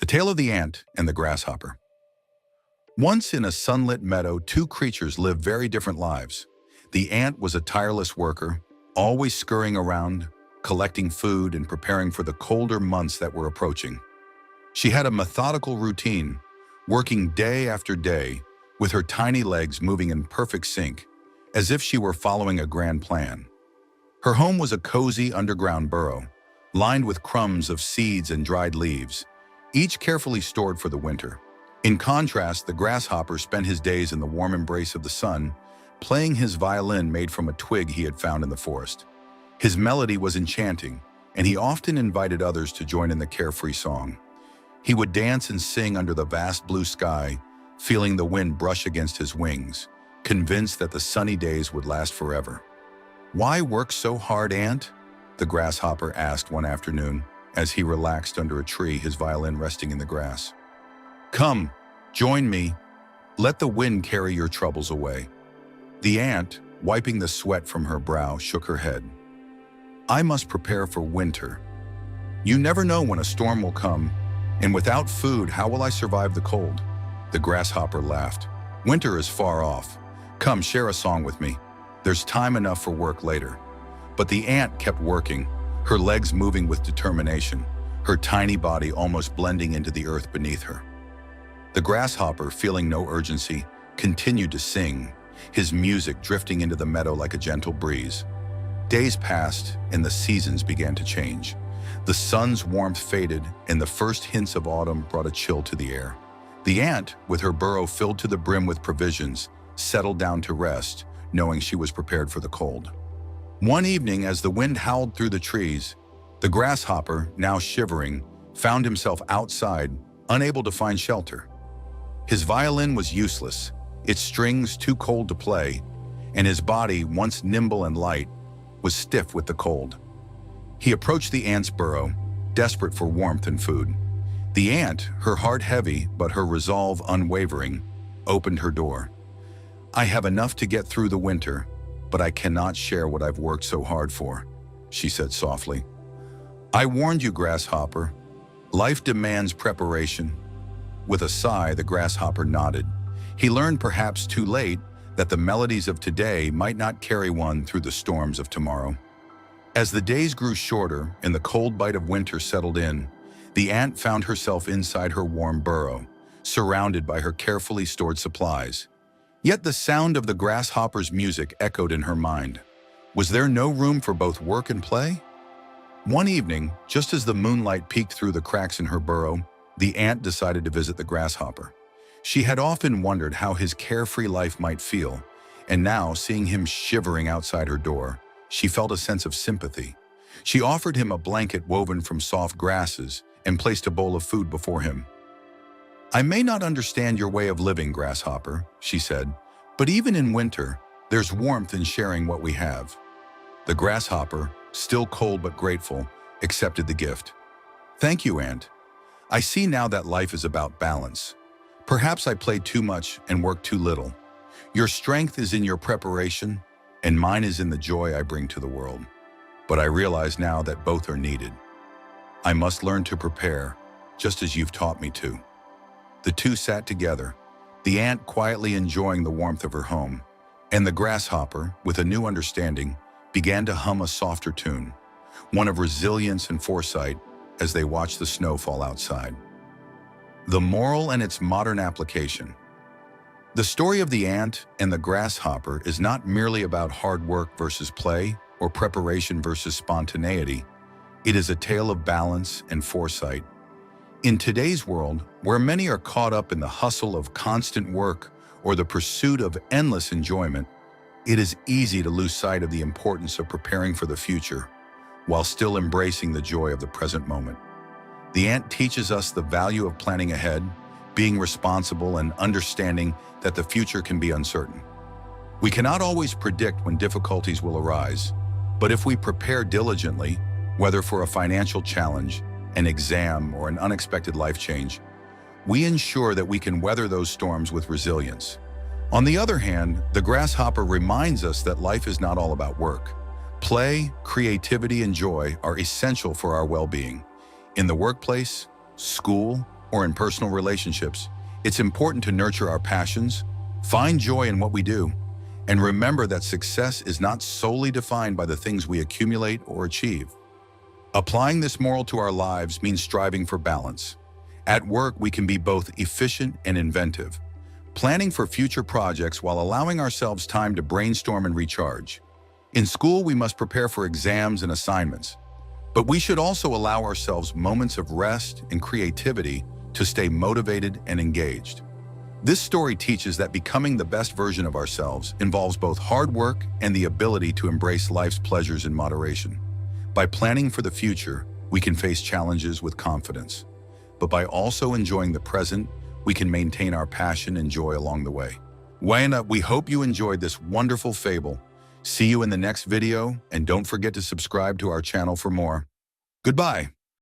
The Tale of the Ant and the Grasshopper. Once in a sunlit meadow, two creatures lived very different lives. The ant was a tireless worker, always scurrying around, collecting food and preparing for the colder months that were approaching. She had a methodical routine, working day after day, with her tiny legs moving in perfect sync, as if she were following a grand plan. Her home was a cozy underground burrow, lined with crumbs of seeds and dried leaves, each carefully stored for the winter. In contrast, the grasshopper spent his days in the warm embrace of the sun, playing his violin made from a twig he had found in the forest. His melody was enchanting, and he often invited others to join in the carefree song. He would dance and sing under the vast blue sky, feeling the wind brush against his wings, convinced that the sunny days would last forever. "Why work so hard, Ant?" the grasshopper asked one afternoon as he relaxed under a tree, his violin resting in the grass. "Come, join me. Let the wind carry your troubles away." The ant, wiping the sweat from her brow, shook her head. "I must prepare for winter. You never know when a storm will come, and without food, how will I survive the cold?" The grasshopper laughed. "Winter is far off. Come, share a song with me. There's time enough for work later." But the ant kept working, her legs moving with determination, her tiny body almost blending into the earth beneath her. The grasshopper, feeling no urgency, continued to sing, his music drifting into the meadow like a gentle breeze. Days passed, and the seasons began to change. The sun's warmth faded, and the first hints of autumn brought a chill to the air. The ant, with her burrow filled to the brim with provisions, settled down to rest, knowing she was prepared for the cold. One evening, as the wind howled through the trees, the grasshopper, now shivering, found himself outside, unable to find shelter. His violin was useless, its strings too cold to play, and his body, once nimble and light, was stiff with the cold. He approached the ant's burrow, desperate for warmth and food. The ant, her heart heavy but her resolve unwavering, opened her door. "I have enough to get through the winter, but I cannot share what I've worked so hard for," she said softly. "I warned you, grasshopper. Life demands preparation." With a sigh, the grasshopper nodded. He learned, perhaps too late, that the melodies of today might not carry one through the storms of tomorrow. As the days grew shorter and the cold bite of winter settled in, the ant found herself inside her warm burrow, surrounded by her carefully stored supplies. Yet the sound of the grasshopper's music echoed in her mind. Was there no room for both work and play? One evening, just as the moonlight peeked through the cracks in her burrow, the ant decided to visit the grasshopper. She had often wondered how his carefree life might feel, and now, seeing him shivering outside her door, she felt a sense of sympathy. She offered him a blanket woven from soft grasses and placed a bowl of food before him. "I may not understand your way of living, grasshopper," she said, "but even in winter, there's warmth in sharing what we have." The grasshopper, still cold but grateful, accepted the gift. "Thank you, ant. I see now that life is about balance. Perhaps I played too much and worked too little. Your strength is in your preparation, and mine is in the joy I bring to the world. But I realize now that both are needed. I must learn to prepare, just as you've taught me to." The two sat together, the ant quietly enjoying the warmth of her home, and the grasshopper, with a new understanding, began to hum a softer tune, one of resilience and foresight, as they watched the snow fall outside. The moral and its modern application. The story of the ant and the grasshopper is not merely about hard work versus play or preparation versus spontaneity. It is a tale of balance and foresight. In today's world, where many are caught up in the hustle of constant work or the pursuit of endless enjoyment, it is easy to lose sight of the importance of preparing for the future while still embracing the joy of the present moment. The ant teaches us the value of planning ahead, being responsible, and understanding that the future can be uncertain. We cannot always predict when difficulties will arise, but if we prepare diligently, whether for a financial challenge, an exam, or an unexpected life change, we ensure that we can weather those storms with resilience. On the other hand, the grasshopper reminds us that life is not all about work. Play, creativity, and joy are essential for our well-being. In the workplace, school, or in personal relationships, it's important to nurture our passions, find joy in what we do, and remember that success is not solely defined by the things we accumulate or achieve. Applying this moral to our lives means striving for balance. At work, we can be both efficient and inventive, planning for future projects while allowing ourselves time to brainstorm and recharge. In school, we must prepare for exams and assignments, but we should also allow ourselves moments of rest and creativity to stay motivated and engaged. This story teaches that becoming the best version of ourselves involves both hard work and the ability to embrace life's pleasures in moderation. By planning for the future, we can face challenges with confidence, but by also enjoying the present, we can maintain our passion and joy along the way. Wayna, we hope you enjoyed this wonderful fable. See you in the next video, and don't forget to subscribe to our channel for more. Goodbye.